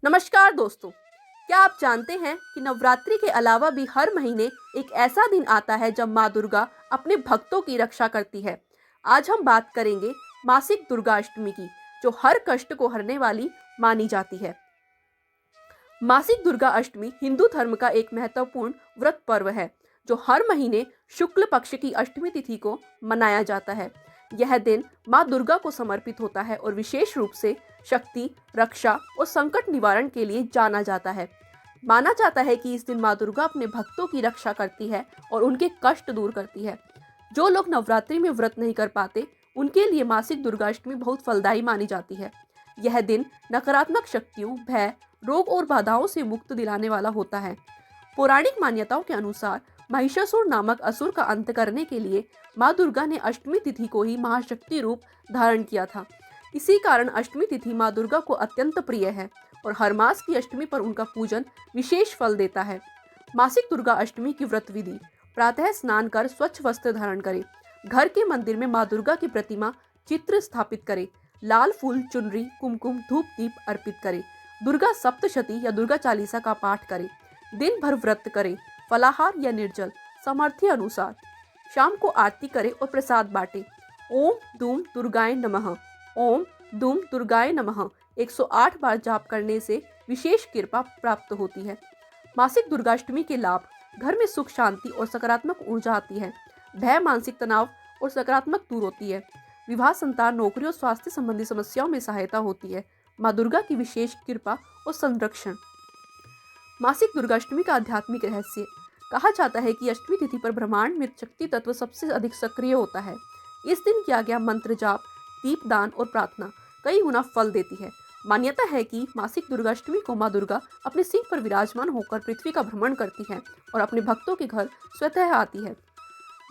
नमस्कार दोस्तों, क्या आप जानते हैं कि नवरात्रि के अलावा भी हर महीने एक ऐसा दिन आता है जब माँ दुर्गा अपने भक्तों की रक्षा करती है। आज हम बात करेंगे मासिक दुर्गा अष्टमी की, जो हर कष्ट को हरने वाली मानी जाती है। मासिक दुर्गा अष्टमी हिंदू धर्म का एक महत्वपूर्ण व्रत पर्व है, जो हर महीने शुक्ल पक्ष की अष्टमी तिथि को मनाया जाता है। यह दिन माँ दुर्गा को समर्पित होता है और विशेष रूप से शक्ति, रक्षा और संकट निवारण के लिए जाना जाता है। माना जाता है कि इस दिन माँ दुर्गा अपने भक्तों की रक्षा करती है और उनके कष्ट दूर करती है। जो लोग नवरात्रि में व्रत नहीं कर पाते, उनके लिए मासिक दुर्गाष्टमी बहुत फलदायी मानी जाती है। यह दिन नकारात्मक शक्तियों, भय, रोग और बाधाओं से मुक्त दिलाने वाला होता है। पौराणिक मान्यताओं के अनुसार महिषासुर नामक असुर का अंत करने के लिए माँ दुर्गा ने अष्टमी तिथि को ही महाशक्ति रूप धारण किया था। इसी कारण अष्टमी तिथि माँ दुर्गा को अत्यंत प्रिय है और हर मास की अष्टमी पर उनका पूजन विशेष फल देता है। मासिक दुर्गा अष्टमी की व्रत विधि: प्रातः स्नान कर स्वच्छ वस्त्र धारण करें। घर के मंदिर में माँ दुर्गा की प्रतिमा चित्र स्थापित करें। लाल फूल, चुनरी, कुमकुम, धूप दीप अर्पित करें। दुर्गा सप्तशती या दुर्गा चालीसा का पाठ करें। दिन भर व्रत करें। फलाहार या निर्जल, सामर्थ्य अनुसार। शाम को आरती करें और प्रसाद बांटें। ओम दूम दुर्गाय नमः, ओम दूम दुर्गाय नमः 108 बार जाप करने से विशेष कृपा प्राप्त होती है। मासिक दुर्गाष्टमी के लाभ: घर में सुख, शांति और सकारात्मक ऊर्जा आती है। भय, मानसिक तनाव और सकारात्मक दूर होती है। विवाह, संतान, नौकरी और स्वास्थ्य संबंधी समस्याओं में सहायता होती है। माँ दुर्गा की विशेष कृपा और संरक्षण। मासिक दुर्गाष्टमी का आध्यात्मिक रहस्य: कहा जाता है कि अष्टमी तिथि पर ब्रह्मांड में शक्ति तत्व सबसे अधिक सक्रिय होता है। इस दिन किया गया मंत्र जाप, दीपदान और प्रार्थना कई गुना फल देती है। मान्यता है कि मासिक दुर्गाष्टमी को माँ दुर्गा अपने सिंह पर विराजमान होकर पृथ्वी का भ्रमण करती है और अपने भक्तों के घर स्वतः आती है।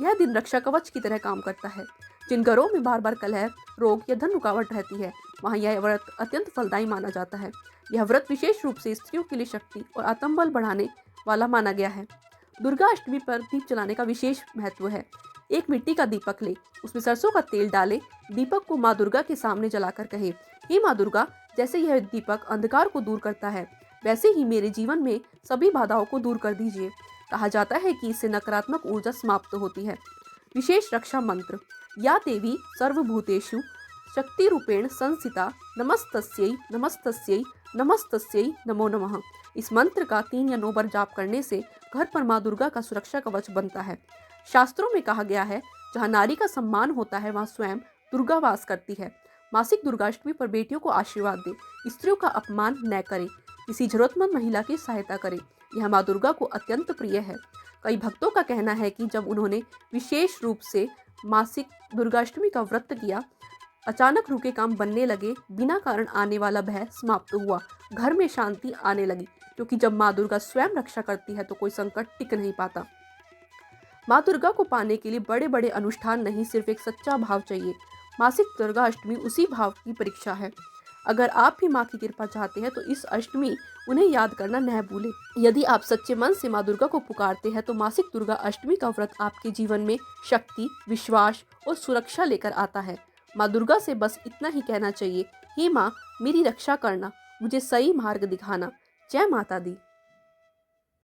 यह दिन रक्षा कवच की तरह काम करता है। जिन घरों में बार बार कलह, रोग या धन रुकावट रहती है, वहाँ यह व्रत अत्यंत फलदायी माना जाता है। यह व्रत विशेष रूप से स्त्रियों के लिए शक्ति और आत्मबल बढ़ाने वाला माना गया है। दुर्गा अष्टमी पर दीप जलाने का विशेष महत्व है। एक मिट्टी का दीपक ले, उसमें सरसों का तेल डालें। दीपक को माँ दुर्गा के सामने जलाकर कहे, हे माँ दुर्गा, जैसे यह दीपक अंधकार को दूर करता है, वैसे ही मेरे जीवन में सभी बाधाओं को दूर कर दीजिए। कहा जाता है कि इससे नकारात्मक ऊर्जा समाप्त होती है। विशेष रक्षा मंत्र: या देवी सर्वभूतेषु शक्ति रूपेण संस्थिता नमस्तस्यै नमस्तस्यै नमस्तस्यै नमो नमः। इस मंत्र का 3 या 9 बार जाप करने से घर पर माँ दुर्गा का सुरक्षा कवच बनता है। शास्त्रों में कहा गया है, जहाँ नारी का सम्मान होता है, वहाँ स्वयं दुर्गा वास करती है। मासिक दुर्गाष्टमी पर बेटियों को आशीर्वाद दें। स्त्रियों का अपमान न करें। किसी जरूरतमंद महिला की सहायता करें। यह माँ दुर्गा को अत्यंत प्रिय है। कई भक्तों का कहना है कि जब उन्होंने विशेष रूप से मासिक दुर्गाष्टमी का व्रत किया, अचानक रुके काम बनने लगे, बिना कारण आने वाला भय समाप्त हुआ, घर में शांति आने लगी, क्योंकि जब माँ दुर्गा स्वयं रक्षा करती है तो कोई संकट टिक नहीं पाता। माँ दुर्गा को पाने के लिए बड़े बड़े अनुष्ठान नहीं, सिर्फ एक सच्चा भाव चाहिए। मासिक दुर्गा अष्टमी उसी भाव की परीक्षा है। अगर आप भी माँ की कृपा चाहते हैं तो इस अष्टमी उन्हें याद करना न भूलें। यदि आप सच्चे मन से माँ दुर्गा को पुकारते हैं तो मासिक दुर्गा अष्टमी का व्रत आपके जीवन में शक्ति, विश्वास और सुरक्षा लेकर आता है। माँ दुर्गा से बस इतना ही कहना चाहिए, हे माँ, मेरी रक्षा करना, मुझे सही मार्ग दिखाना। जय माता दी।